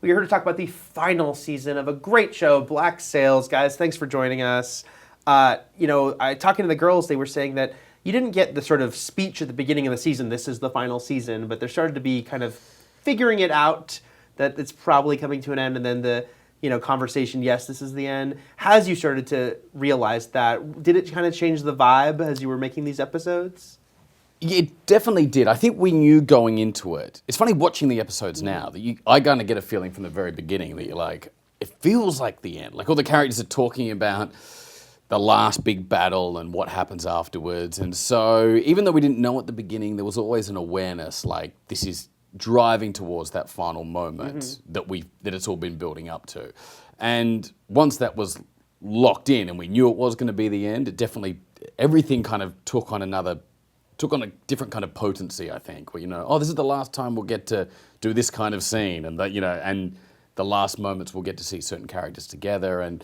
We're here to talk about the final season of a great show, Black Sails. Guys, thanks for joining us. Talking to the girls, they were saying that you didn't get the sort of speech at the beginning of the season, this is the final season, but there started to be kind of figuring it out that it's probably coming to an end, and then the conversation, yes, this is the end. As you started to realize that, did it kind of change the vibe as you were making these episodes? It definitely did. I think we knew going into it. It's funny watching the episodes now that I kind of get a feeling from the very beginning that you're like, it feels like the end. Like all the characters are talking about the last big battle and what happens afterwards. And so even though we didn't know at the beginning, there was always an awareness like this is driving towards that final moment that it's all been building up to. And once that was locked in and we knew it was going to be the end, it definitely, everything kind of took on a different kind of potency, I think, where, this is the last time we'll get to do this kind of scene, and that, and the last moments we'll get to see certain characters together, and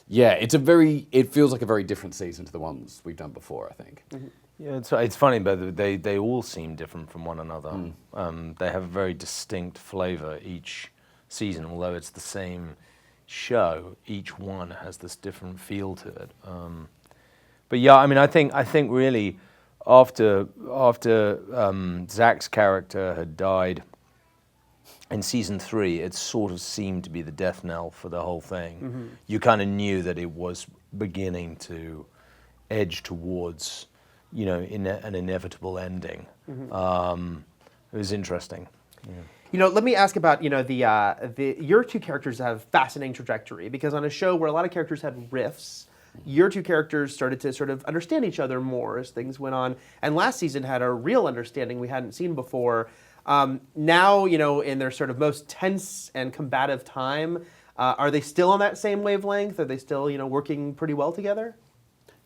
yeah, it feels like a very different season to the ones we've done before, I think. Mm-hmm. Yeah, it's funny, but they all seem different from one another. They have a very distinct flavor each season, although it's the same show. Each one has this different feel to it. But yeah, I mean, I think really, after Zach's character had died in season 3, it sort of seemed to be the death knell for the whole thing. Mm-hmm. You kind of knew that it was beginning to edge towards, in an inevitable ending. Mm-hmm. It was interesting. Yeah. Let me ask about, your two characters have fascinating trajectory, because on a show where a lot of characters had rifts, your two characters started to sort of understand each other more as things went on. And last season had a real understanding we hadn't seen before. Now, in their sort of most tense and combative time, are they still on that same wavelength? Are they still, working pretty well together?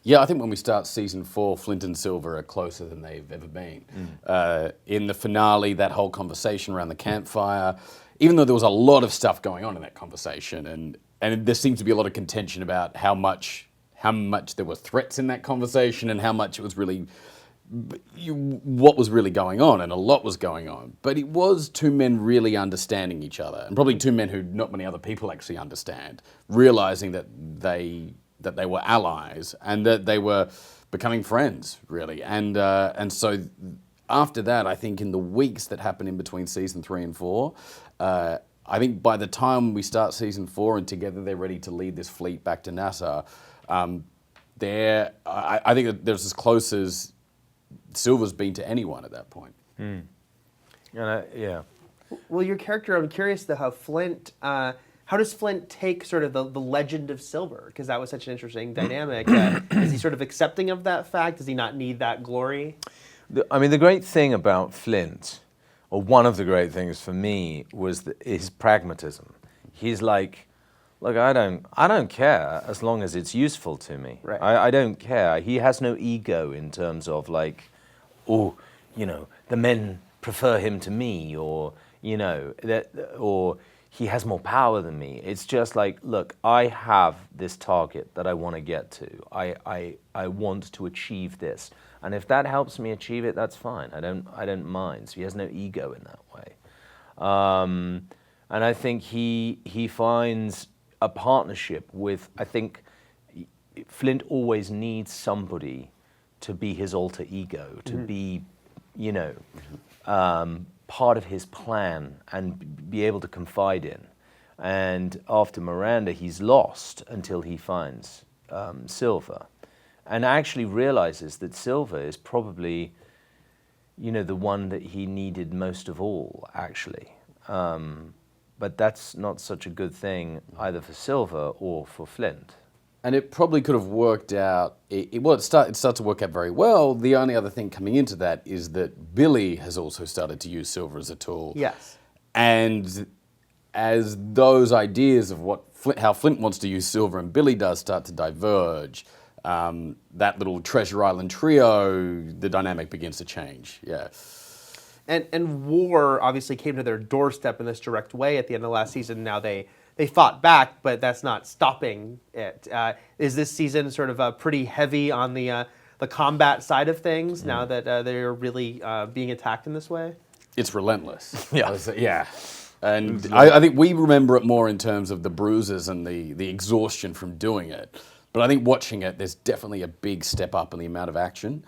Yeah, I think when we start season 4, Flint and Silver are closer than they've ever been. In the finale, that whole conversation around the campfire, even though there was a lot of stuff going on in that conversation, and there seemed to be a lot of contention about how much there were threats in that conversation and how much it was really what was really going on, and a lot was going on. But it was two men really understanding each other, and probably two men who not many other people actually understand, realizing that they were allies and that they were becoming friends, really. And so after that, I think in the weeks that happened in between season 3 and 4, I think by the time we start season 4 and together they're ready to lead this fleet back to Nassau, I think that there's as close as Silver's been to anyone at that point. Yeah. Well, your character, I'm curious though how Flint, how does Flint take sort of the legend of Silver? Because that was such an interesting dynamic. Is he sort of accepting of that fact? Does he not need that glory? The great thing about Flint, or one of the great things for me, was his pragmatism. He's like, look, I don't care as long as it's useful to me. Right. I don't care. He has no ego in terms of like, the men prefer him to me, or or he has more power than me. It's just like, look, I have this target that I want to get to. I want to achieve this, and if that helps me achieve it, that's fine. I don't mind. So he has no ego in that way, and I think he finds a partnership with. I think Flint always needs somebody to be his alter ego, to be, part of his plan and be able to confide in. And after Miranda, he's lost until he finds Silver, and actually realizes that Silver is probably, the one that he needed most of all, actually. But that's not such a good thing either for Silver or for Flint. And it probably could have worked out, it started to work out very well. The only other thing coming into that is that Billy has also started to use Silver as a tool. Yes. And as those ideas of how Flint wants to use Silver and Billy does start to diverge, that little Treasure Island trio, the dynamic begins to change, yeah. And war obviously came to their doorstep in this direct way at the end of last season. Now they fought back, but that's not stopping it. Is this season sort of pretty heavy on the combat side of things now that they're really being attacked in this way? It's relentless. Yeah. Yeah. And I think we remember it more in terms of the bruises and the exhaustion from doing it. But I think watching it, there's definitely a big step up in the amount of action.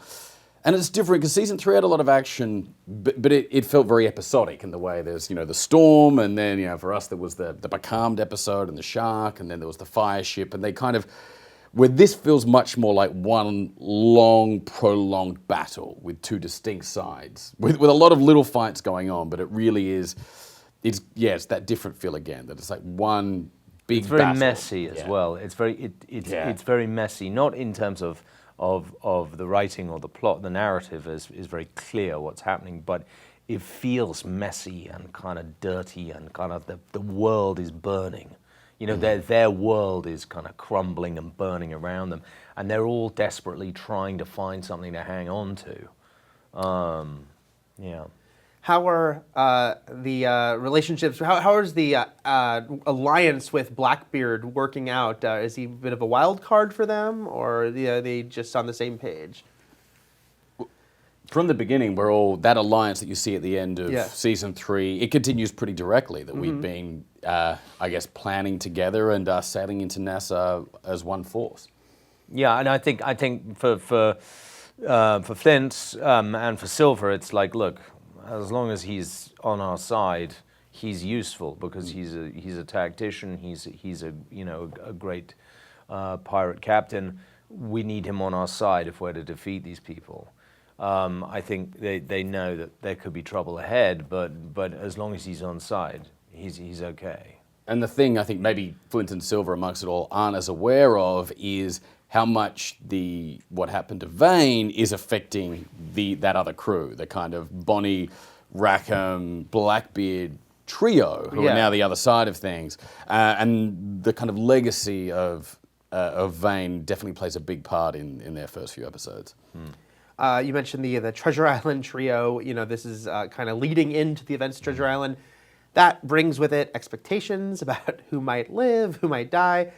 And it's different because season 3 had a lot of action, but it felt very episodic in the way there's, the storm, and then, for us there was the becalmed episode and the shark, and then there was the fire ship, and they kind of, where this feels much more like one long, prolonged battle with two distinct sides, with a lot of little fights going on, but it really is, it's that different feel again, that it's like one big It's very battle. messy as well. It's very messy, not in terms of the writing or the plot. The narrative is very clear what's happening, but it feels messy and kind of dirty, and kind of the world is burning. Their world is kind of crumbling and burning around them, and they're all desperately trying to find something to hang on to. How are the relationships? How is the alliance with Blackbeard working out? Is he a bit of a wild card for them, or are they just on the same page? From the beginning, we're all, that alliance that you see at the end of season 3, it continues pretty directly, that we've been, planning together and sailing into NASA as one force. Yeah, and I think for Flint and for Silver, it's like, look, as long as he's on our side, he's useful because he's a tactician. He's a great pirate captain. We need him on our side if we're to defeat these people. I think they know that there could be trouble ahead, but as long as he's on side, he's okay. And the thing I think maybe Flint and Silver amongst it all aren't as aware of is how much what happened to Vane is affecting that other crew, the kind of Bonnie, Rackham, Blackbeard trio, who are now the other side of things. And the kind of legacy of Vane definitely plays a big part in their first few episodes. You mentioned the Treasure Island trio. This is kind of leading into the events of Treasure Island. That brings with it expectations about who might live, who might die.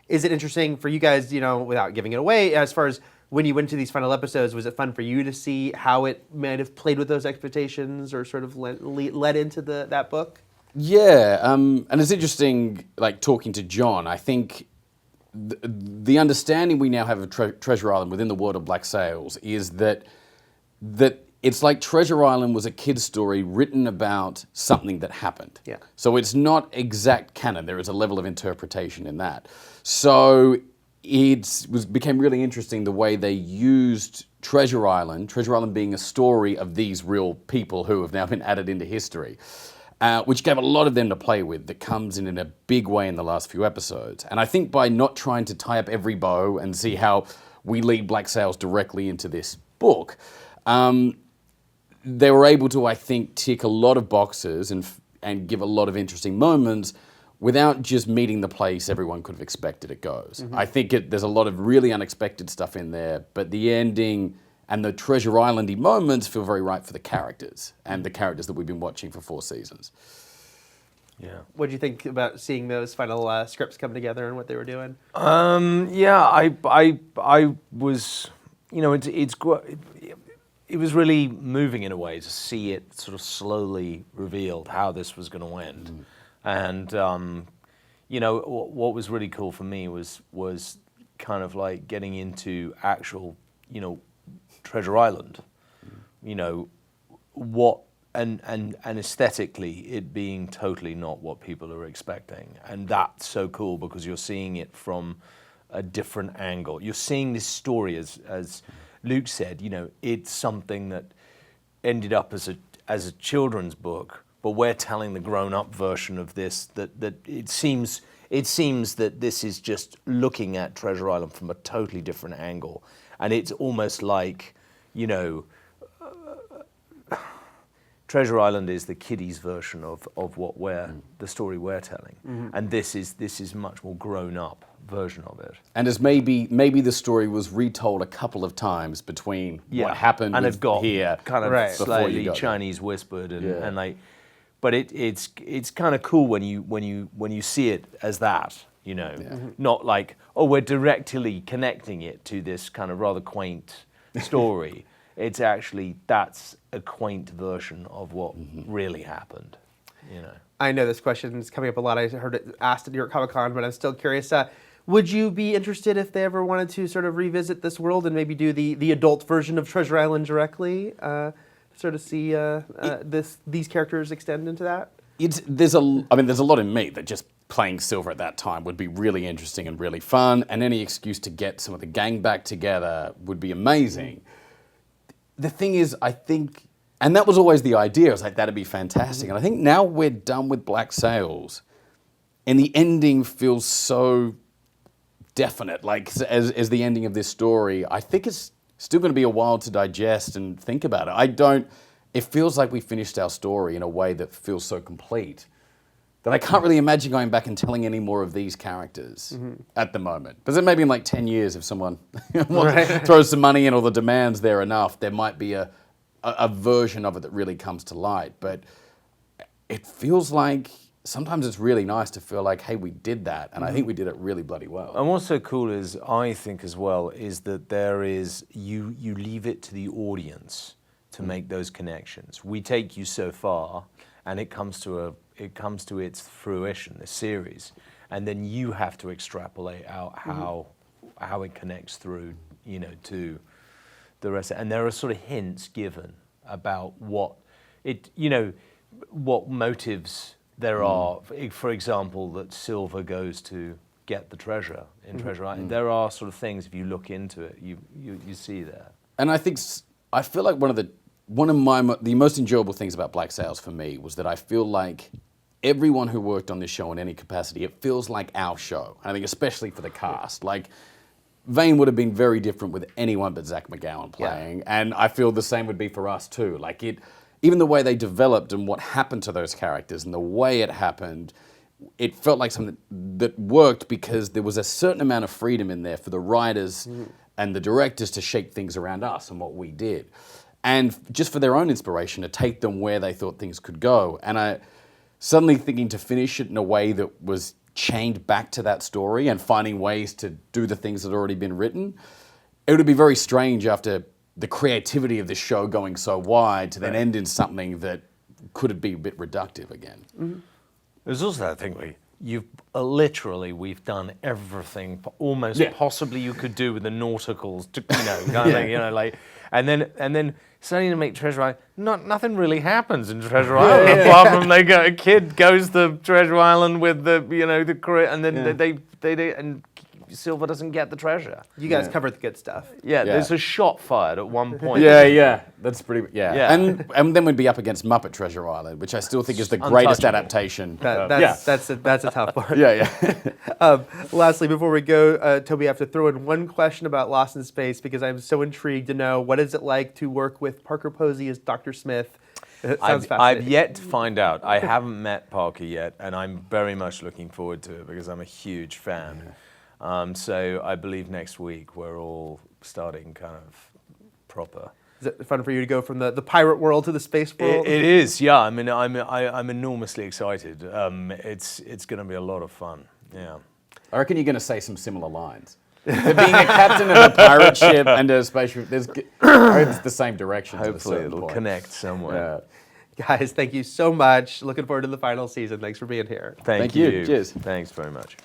Is it interesting for you guys, without giving it away, as far as when you went to these final episodes, was it fun for you to see how it might have played with those expectations or sort of led into that book? Yeah, and it's interesting, like talking to John, I think the understanding we now have of Treasure Island within the world of Black Sails is that it's like Treasure Island was a kid's story written about something that happened. Yeah. So it's not exact canon. There is a level of interpretation in that. So became really interesting the way they used Treasure Island being a story of these real people who have now been added into history, which gave a lot of them to play with that comes in a big way in the last few episodes. And I think by not trying to tie up every bow and see how we lead Black Sails directly into this book, they were able to, I think, tick a lot of boxes and give a lot of interesting moments without just meeting the place everyone could have expected it goes. I think there's a lot of really unexpected stuff in there, but the ending and the Treasure Island-y moments feel very right for the characters and the characters that we've been watching for 4 seasons. Yeah. What did you think about seeing those final scripts come together and what they were doing? I was, it was really moving in a way to see it sort of slowly revealed how this was going to end. And, what was really cool for me was kind of like getting into actual, Treasure Island, what, and aesthetically it being totally not what people are expecting. And that's so cool because you're seeing it from a different angle. You're seeing this story as Luke said, it's something that ended up as a children's book, but we're telling the grown-up version of this. That it seems that this is just looking at Treasure Island from a totally different angle, and it's almost like, Treasure Island is the kiddies' version of what the story we're telling, and this is much more grown-up version of it. And as maybe the story was retold a couple of times between what happened and it got here kind of slightly Chinese whispered and like, but it's kind of cool when you see it as that, not like, oh, we're directly connecting it to this kind of rather quaint story. It's actually, that's a quaint version of what really happened, I know this question is coming up a lot. I heard it asked at New York Comic Con, but I'm still curious. Would you be interested if they ever wanted to sort of revisit this world and maybe do the adult version of Treasure Island directly? Sort of see these characters extend into that? There's a lot in me that just playing Silver at that time would be really interesting and really fun, and any excuse to get some of the gang back together would be amazing. The thing is, I think, and that was always the idea, I was like, that'd be fantastic. And I think now we're done with Black Sails, and the ending feels so definite, like as the ending of this story. I think it's still going to be a while to digest and think about it. It feels like we finished our story in a way that feels so complete that I can't really imagine going back and telling any more of these characters at the moment. But then maybe in like 10 years, if someone throws some money in or the demand's there enough, there might be a version of it that really comes to light. But it feels like sometimes it's really nice to feel like, hey, we did that. And I think we did it really bloody well. And what's so cool is, I think as well, is that there is, you leave it to the audience to make those connections. We take you so far, and it comes to its fruition, the series, and then you have to extrapolate out how it connects through, to the rest. And there are sort of hints given about what motives there are. For example, that Silver goes to get the treasure in Treasure Island. There are sort of things, if you look into it, you see there. And I feel like one of the most enjoyable things about Black Sails for me was that I feel like everyone who worked on this show in any capacity, it feels like our show. I think especially for the cast. Like, Vane would have been very different with anyone but Zach McGowan playing, and I feel the same would be for us too. Like, even the way they developed and what happened to those characters and the way it happened, it felt like something that worked because there was a certain amount of freedom in there for the writers and the directors to shape things around us and what we did. And just for their own inspiration, to take them where they thought things could go. And I suddenly thinking to finish it in a way that was chained back to that story and finding ways to do the things that had already been written, it would be very strange after the creativity of the show going so wide to then end in something that could be a bit reductive again. There's also that thing where we've done everything almost possibly you could do with the nauticals, and then starting to make Treasure Island, nothing really happens in Treasure Island apart from a kid goes to Treasure Island with the crew, and then they and Silver doesn't get the treasure. You guys covered the good stuff. Yeah, there's a shot fired at one point. That's pretty. And then we'd be up against Muppet Treasure Island, which I still think is the greatest adaptation. That's a tough part. Lastly, before we go, Toby, I have to throw in one question about Lost in Space because I'm so intrigued to know what is it like to work with Parker Posey as Dr. Smith. It sounds fascinating. I've yet to find out. I haven't met Parker yet, and I'm very much looking forward to it because I'm a huge fan. So I believe next week we're all starting kind of proper. Is it fun for you to go from the pirate world to the space world? It is, yeah. I mean, I'm enormously excited. It's going to be a lot of fun. Yeah. I reckon you're going to say some similar lines. For being a captain of a pirate ship and a spaceship, it's the same direction. Hopefully it'll connect somewhere. Guys, thank you so much. Looking forward to the final season. Thanks for being here. Thank you. Cheers. Thanks very much.